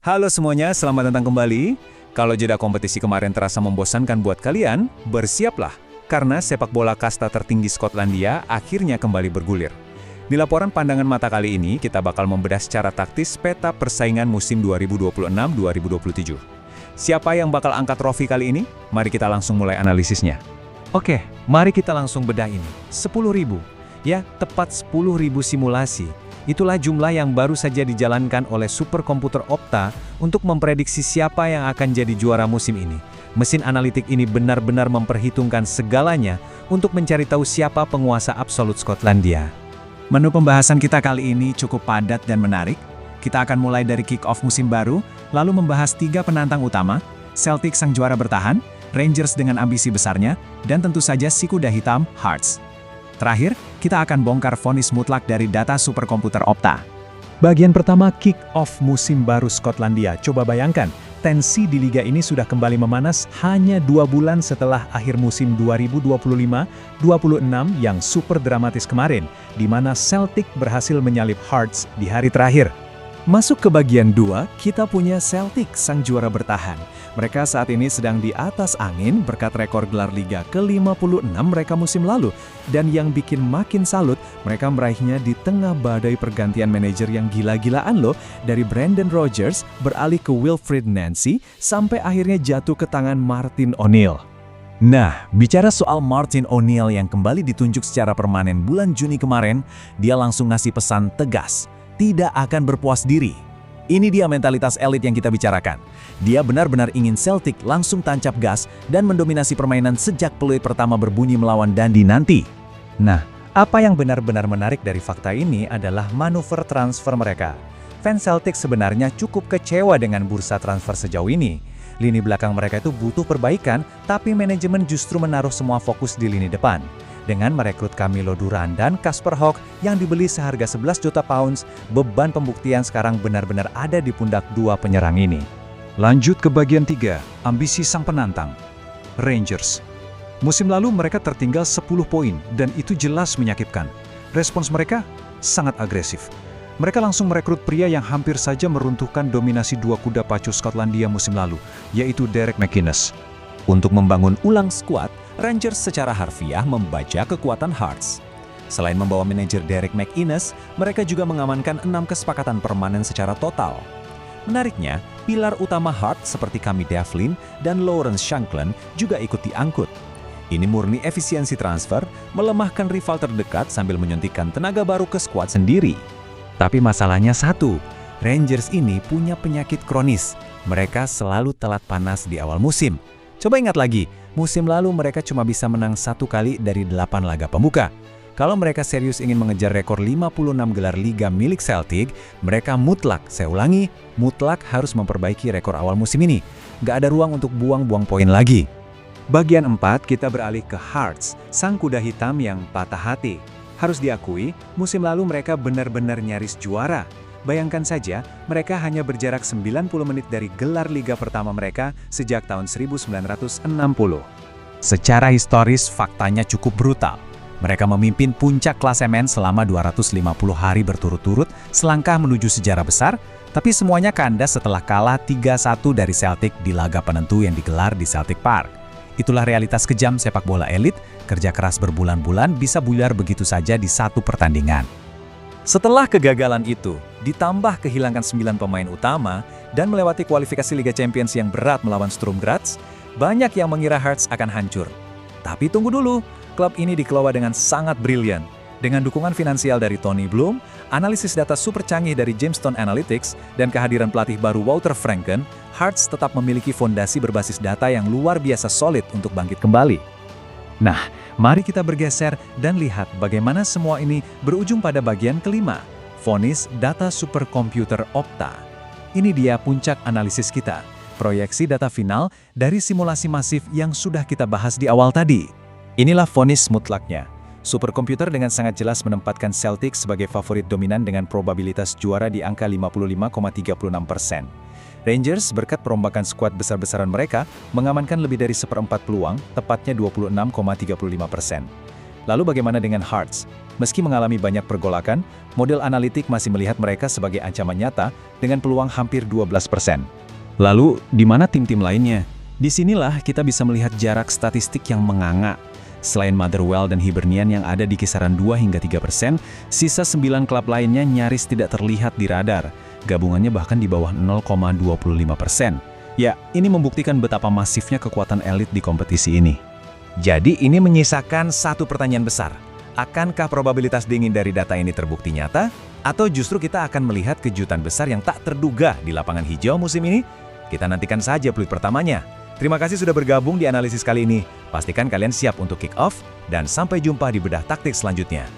Halo semuanya, selamat datang kembali. Kalau jeda kompetisi kemarin terasa membosankan buat kalian, bersiaplah. Karena sepak bola kasta tertinggi Skotlandia akhirnya kembali bergulir. Di laporan pandangan mata kali ini, kita bakal membedah secara taktis peta persaingan musim 2026-2027. Siapa yang bakal angkat trofi kali ini? Mari kita langsung mulai analisisnya. Oke, mari kita langsung bedah ini. 10.000. Ya, tepat 10.000 simulasi. Itulah jumlah yang baru saja dijalankan oleh superkomputer Opta untuk memprediksi siapa yang akan jadi juara musim ini. Mesin analitik ini benar-benar memperhitungkan segalanya untuk mencari tahu siapa penguasa absolut Skotlandia. Menu pembahasan kita kali ini cukup padat dan menarik. Kita akan mulai dari kick-off musim baru, lalu membahas 3 penantang utama, Celtic sang juara bertahan, Rangers dengan ambisi besarnya, dan tentu saja si kuda hitam, Hearts. Terakhir, kita akan bongkar vonis mutlak dari data superkomputer Opta. Bagian pertama, kick-off musim baru Skotlandia. Coba bayangkan, tensi di liga ini sudah kembali memanas hanya 2 bulan setelah akhir musim 2025-26 yang super dramatis kemarin, di mana Celtic berhasil menyalip Hearts di hari terakhir. Masuk ke bagian 2, kita punya Celtic, sang juara bertahan. Mereka saat ini sedang di atas angin berkat rekor gelar Liga ke-56 mereka musim lalu. Dan yang bikin makin salut, mereka meraihnya di tengah badai pergantian manajer yang gila-gilaan loh. Dari Brendan Rodgers beralih ke Wilfried Nancy sampai akhirnya jatuh ke tangan Martin O'Neill. Nah, bicara soal Martin O'Neill yang kembali ditunjuk secara permanen bulan Juni kemarin, dia langsung ngasih pesan tegas, tidak akan berpuas diri. Ini dia mentalitas elit yang kita bicarakan. Dia benar-benar ingin Celtic langsung tancap gas dan mendominasi permainan sejak peluit pertama berbunyi melawan Dundee nanti. Nah, apa yang benar-benar menarik dari fakta ini adalah manuver transfer mereka. Fans Celtic sebenarnya cukup kecewa dengan bursa transfer sejauh ini. Lini belakang mereka itu butuh perbaikan, tapi manajemen justru menaruh semua fokus di lini depan. Dengan merekrut Camilo Duran dan Casper Hogg yang dibeli seharga 11 juta pounds, beban pembuktian sekarang benar-benar ada di pundak dua penyerang ini. Lanjut ke bagian 3, ambisi sang penantang. Rangers. Musim lalu mereka tertinggal 10 poin dan itu jelas menyakitkan. Respons mereka sangat agresif. Mereka langsung merekrut pria yang hampir saja meruntuhkan dominasi dua kuda pacu Skotlandia musim lalu, yaitu Derek McInnes. Untuk membangun ulang skuad, Rangers secara harfiah membaca kekuatan Hearts. Selain membawa manajer Derek McInnes, mereka juga mengamankan 6 kesepakatan permanen secara total. Menariknya, pilar utama Hearts seperti Cammy Devlin dan Lawrence Shankland juga ikut diangkut. Ini murni efisiensi transfer, melemahkan rival terdekat sambil menyuntikkan tenaga baru ke skuad sendiri. Tapi masalahnya satu, Rangers ini punya penyakit kronis. Mereka selalu telat panas di awal musim. Coba ingat lagi, musim lalu mereka cuma bisa menang 1 kali dari 8 laga pembuka. Kalau mereka serius ingin mengejar rekor 56 gelar Liga milik Celtic, mereka mutlak, saya ulangi, mutlak harus memperbaiki rekor awal musim ini. Nggak ada ruang untuk buang-buang poin lagi. Bagian 4, kita beralih ke Hearts, sang kuda hitam yang patah hati. Harus diakui, musim lalu mereka benar-benar nyaris juara. Bayangkan saja, mereka hanya berjarak 90 menit dari gelar liga pertama mereka sejak tahun 1960. Secara historis, faktanya cukup brutal. Mereka memimpin puncak klasemen selama 250 hari berturut-turut, selangkah menuju sejarah besar, tapi semuanya kandas setelah kalah 3-1 dari Celtic di laga penentu yang digelar di Celtic Park. Itulah realitas kejam sepak bola elit, kerja keras berbulan-bulan bisa buyar begitu saja di satu pertandingan. Setelah kegagalan itu, ditambah kehilangan 9 pemain utama, dan melewati kualifikasi Liga Champions yang berat melawan Sturm Graz, banyak yang mengira Hearts akan hancur. Tapi tunggu dulu, klub ini dikelola dengan sangat brilian. Dengan dukungan finansial dari Tony Bloom, analisis data super canggih dari Jamestown Analytics, dan kehadiran pelatih baru Wouter Franken, Hearts tetap memiliki fondasi berbasis data yang luar biasa solid untuk bangkit kembali. Nah, mari kita bergeser dan lihat bagaimana semua ini berujung pada bagian kelima, vonis data superkomputer Opta. Ini dia puncak analisis kita, proyeksi data final dari simulasi masif yang sudah kita bahas di awal tadi. Inilah vonis mutlaknya. Superkomputer dengan sangat jelas menempatkan Celtic sebagai favorit dominan dengan probabilitas juara di angka 55,36%. Rangers berkat perombakan skuad besar-besaran mereka mengamankan lebih dari 1/4 peluang, tepatnya 26,35%. Lalu bagaimana dengan Hearts? Meski mengalami banyak pergolakan, model analitik masih melihat mereka sebagai ancaman nyata dengan peluang hampir 12%. Lalu, di mana tim-tim lainnya? Disinilah kita bisa melihat jarak statistik yang menganga. Selain Motherwell dan Hibernian yang ada di kisaran 2 hingga 3%, sisa 9 klub lainnya nyaris tidak terlihat di radar. Gabungannya bahkan di bawah 0,25%. Ya, ini membuktikan betapa masifnya kekuatan elit di kompetisi ini. Jadi ini menyisakan satu pertanyaan besar. Akankah probabilitas dingin dari data ini terbukti nyata? Atau justru kita akan melihat kejutan besar yang tak terduga di lapangan hijau musim ini? Kita nantikan saja peluit pertamanya. Terima kasih sudah bergabung di analisis kali ini. Pastikan kalian siap untuk kick off, dan sampai jumpa di bedah taktik selanjutnya.